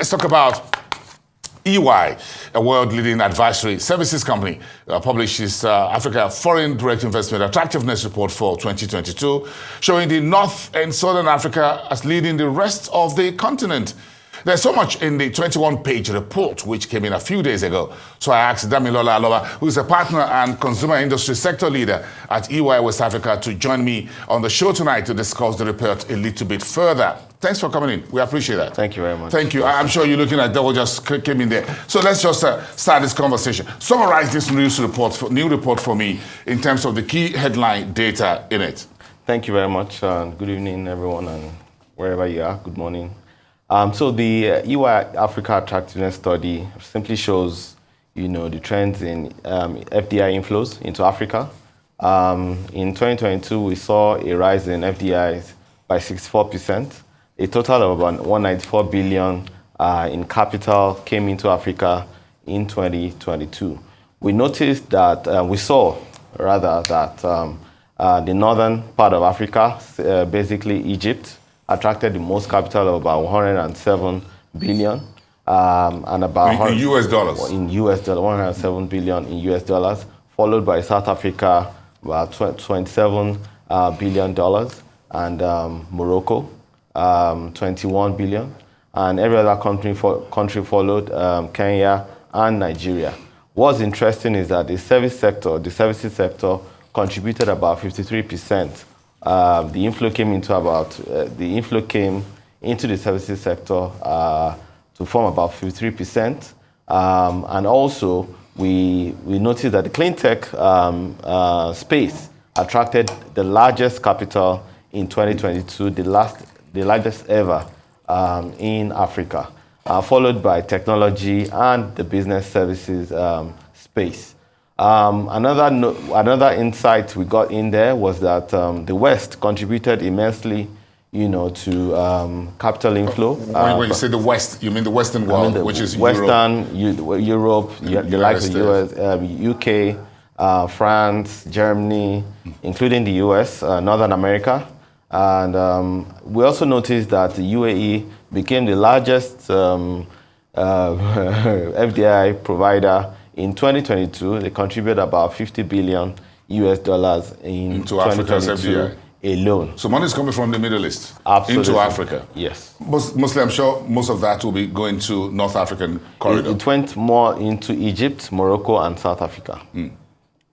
Let's talk about EY, a world-leading advisory services company, publishes Africa Foreign Direct Investment Attractiveness Report for 2022, showing the North and Southern Africa as leading the rest of the continent. There's so much in the 21-page report, which came in a few days ago. So I asked Damilola Aloba, who is a partner and consumer industry sector leader at EY West Africa, to join me on the show tonight to discuss the report a little bit further. Thanks for coming in. We appreciate that. Thank you very much. Thank you. I'm sure you're looking at that. We just came in there. So let's just start this conversation. Summarize this new report for me in terms of the key headline data in it. Thank you very much. Good evening, everyone, and wherever you are, good morning. So the EY Africa Attractiveness Study simply shows, the trends in FDI inflows into Africa. In 2022, we saw a rise in FDIs by 64%. A total of about 194 billion in capital came into Africa in 2022. We noticed that, the northern part of Africa, basically Egypt, attracted the most capital of about 107 billion, and about in US dollars. In US dollars, 107 billion in US dollars, followed by South Africa, about 27 billion dollars, and Morocco, 21 billion, and every other country followed, Kenya and Nigeria. What's interesting is that the services sector contributed about 53%. The inflow came into the services sector to form about 53%, and also we noticed that the clean tech space attracted the largest capital in 2022, the largest ever in Africa, followed by technology and the business services space. Another insight we got in there was that the West contributed immensely, to capital inflow. When you say the West, you mean the Western world, which is Western Europe, the likes of US, UK, France, Germany, including the US, Northern America. And we also noticed that the UAE became the largest FDI provider. In 2022, they contributed about 50 billion US dollars into Africa's FDI alone. So money is coming from the Middle East into Africa. Yes. Mostly, I'm sure most of that will be going to North African corridor. It went more into Egypt, Morocco, and South Africa.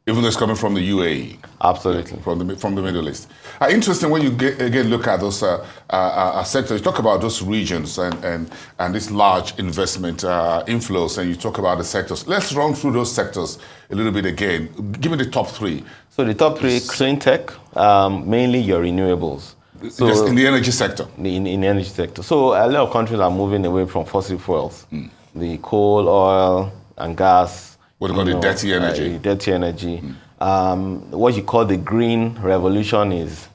Even though it's coming from the UAE. Absolutely. From the Middle East. Interesting when you again look at those sectors, you talk about those regions and this large investment inflows, and you talk about the sectors. Let's run through those sectors a little bit again. Give me the top three. So the top three, clean tech, mainly your renewables. So just in the energy sector? In the energy sector. So a lot of countries are moving away from fossil fuels. The coal, oil, and gas. What do you call the dirty energy? Dirty energy. What you call the green revolution is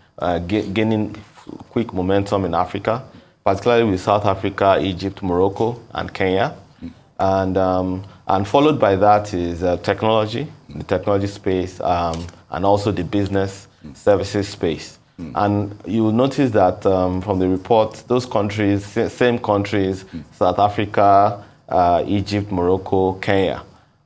gaining quick momentum in Africa, particularly with South Africa, Egypt, Morocco, and Kenya. And followed by that is technology, the technology space, and also the business services space. And you will notice that from the report, those countries, same countries, South Africa, Egypt, Morocco, Kenya,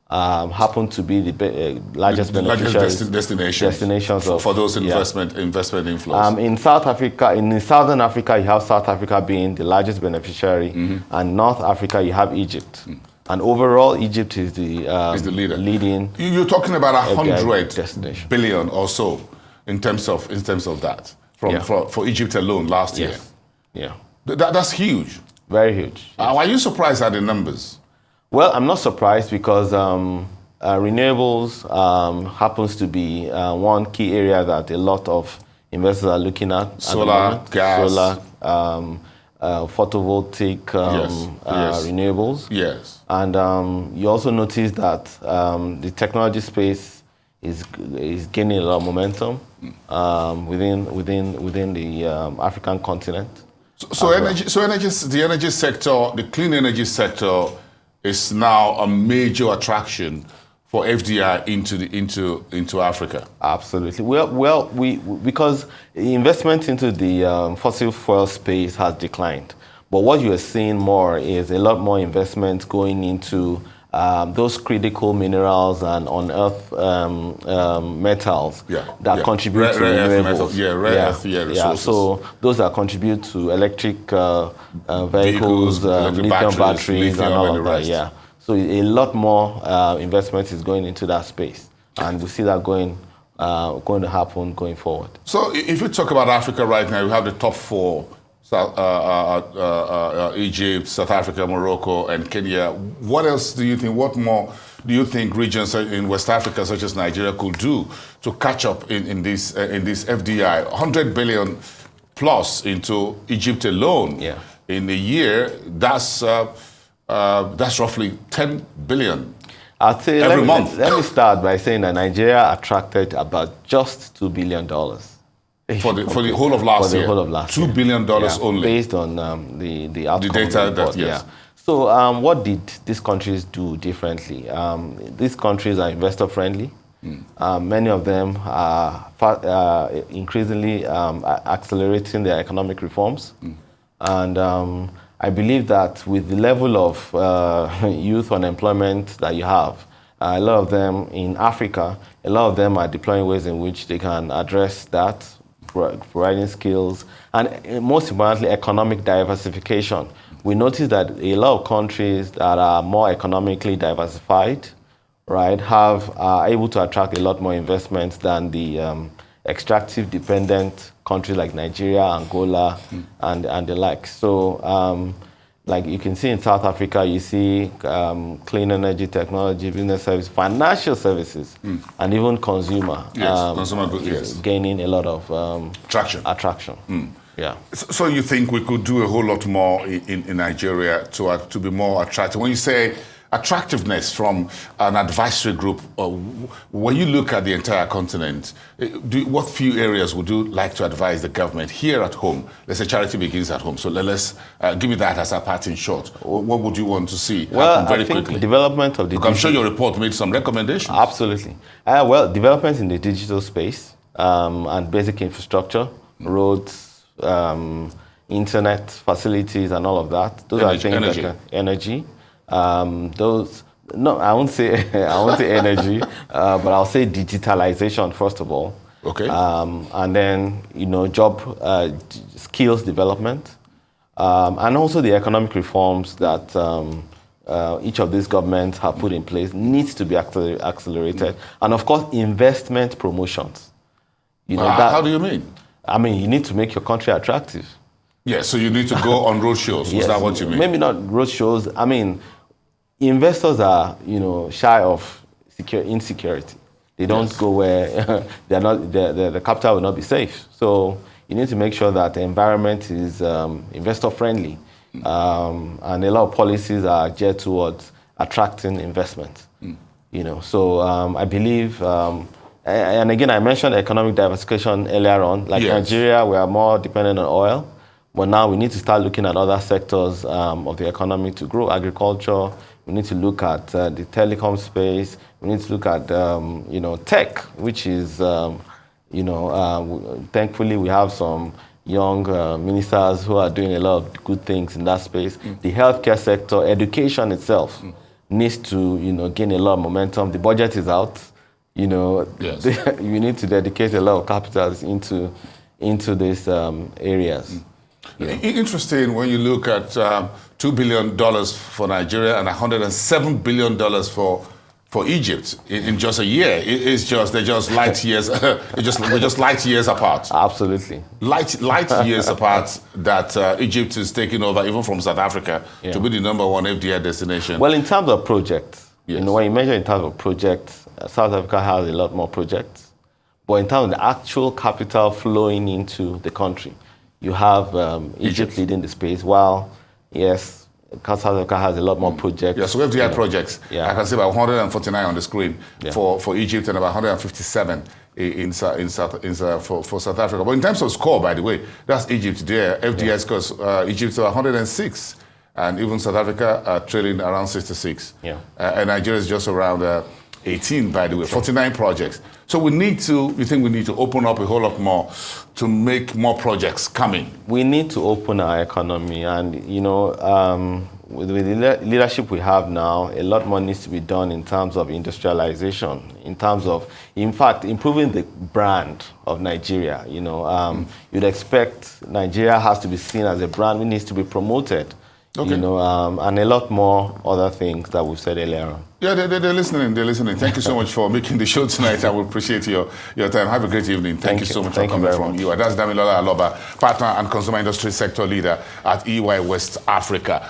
happen to be the largest beneficiaries, destinations for those investment inflows. In South Africa, in Southern Africa, you have South Africa being the largest beneficiary, and North Africa, you have Egypt. And overall, Egypt is the leader. Leading. You're talking about 100 billion or so in terms of that for Egypt alone last year. Yeah, that's huge. Very huge. Yes. Are you surprised at the numbers? Well, I'm not surprised because renewables happens to be one key area that a lot of investors are looking at. Solar, gas. Solar, photovoltaic renewables. Yes. And you also notice that the technology space is gaining a lot of momentum within the African continent. The energy sector, the clean energy sector, is now a major attraction for FDI into Africa. Absolutely. Well, because investment into the fossil fuel space has declined, But what you are seeing more is a lot more investment going into those critical minerals and on-earth metals that contribute to renewables. Rare earth resources. So those that contribute to electric vehicles, lithium batteries, and all of that. Yeah. So a lot more investment is going into that space, and we see that going to happen going forward. So if you talk about Africa right now, you have the top four: Egypt, South Africa, Morocco, and Kenya. What else do you think? What more do you think regions in West Africa, such as Nigeria, could do to catch up in this FDI? 100 billion plus into Egypt alone in a year. That's roughly 10 billion. I'd say every month. Let me start by saying that Nigeria attracted about just $2 billion. For the whole of last year? For the whole of last year. $2 billion only? Based on the outcome. The data report, yes. So what did these countries do differently? These countries are investor friendly. Many of them are increasingly accelerating their economic reforms. And I believe that with the level of youth unemployment that you have, a lot of them in Africa, a lot of them are deploying ways in which they can address that, providing skills, and most importantly, economic diversification. We notice that a lot of countries that are more economically diversified, right, are able to attract a lot more investment than the extractive dependent countries like Nigeria, Angola, and the like. So, like you can see in South Africa, you see clean energy, technology, business services, financial services, and even consumer. Consumer goods, gaining a lot of attraction. Yeah. So you think we could do a whole lot more in Nigeria to be more attractive? When you say attractiveness from an advisory group, when you look at the entire continent, what few areas would you like to advise the government here at home? Let's say charity begins at home. So let's give me that as a part in short. What would you want to see happen very quickly? Development of the I'm sure your report made some recommendations. Absolutely. Well, development in the digital space and basic infrastructure, roads, internet facilities, and all of that. Those are things like energy. I won't say energy, but I'll say digitalization first of all. Okay. And then job skills development, and also the economic reforms that each of these governments have put in place needs to be accelerated, and of course investment promotions. How do you mean? I mean, you need to make your country attractive. Yeah, so you need to go on road shows. Is that what you mean? Maybe not road shows. I mean, investors are, shy of insecurity. They don't go where the capital will not be safe. So you need to make sure that the environment is investor friendly, and a lot of policies are geared towards attracting investment. So I believe. And again, I mentioned economic diversification earlier on. Like Nigeria, we are more dependent on oil. But now we need to start looking at other sectors of the economy to grow. Agriculture, we need to look at the telecom space. We need to look at, tech, which is, thankfully we have some young ministers who are doing a lot of good things in that space. The healthcare sector, education itself needs to, gain a lot of momentum. The budget is out. You need to dedicate a lot of capital into these areas. Interesting when you look at $2 billion for Nigeria and $107 billion for Egypt in just a year. They're just light years. We're just light years apart. Absolutely. Light years apart that Egypt is taking over, even from South Africa, to be the #1 FDI destination. Well, in terms of projects, when you measure in terms of projects, South Africa has a lot more projects. But in terms of the actual capital flowing into the country, you have Egypt leading the space, while, yes, South Africa has a lot more projects. Yeah, so FDI projects, I can see about 149 on the screen for Egypt and about 157 for South Africa. But in terms of score, by the way, that's Egypt there. FDI scores Egypt to 106, and even South Africa trailing around 66. And Nigeria is just around 18, by the way, 49 projects. So we think we need to open up a whole lot more to make more projects coming? We need to open our economy, and with the leadership we have now, a lot more needs to be done in terms of industrialization, in terms of, in fact, improving the brand of Nigeria. You'd expect Nigeria has to be seen as a brand, it needs to be promoted. Okay. And a lot more other things that we've said earlier on. Yeah, they're listening. They're listening. Thank you so much for making the show tonight. I will appreciate your time. Have a great evening. Thank you so much for coming from you. That's Damilola Aloba, partner and consumer industry sector leader at EY West Africa.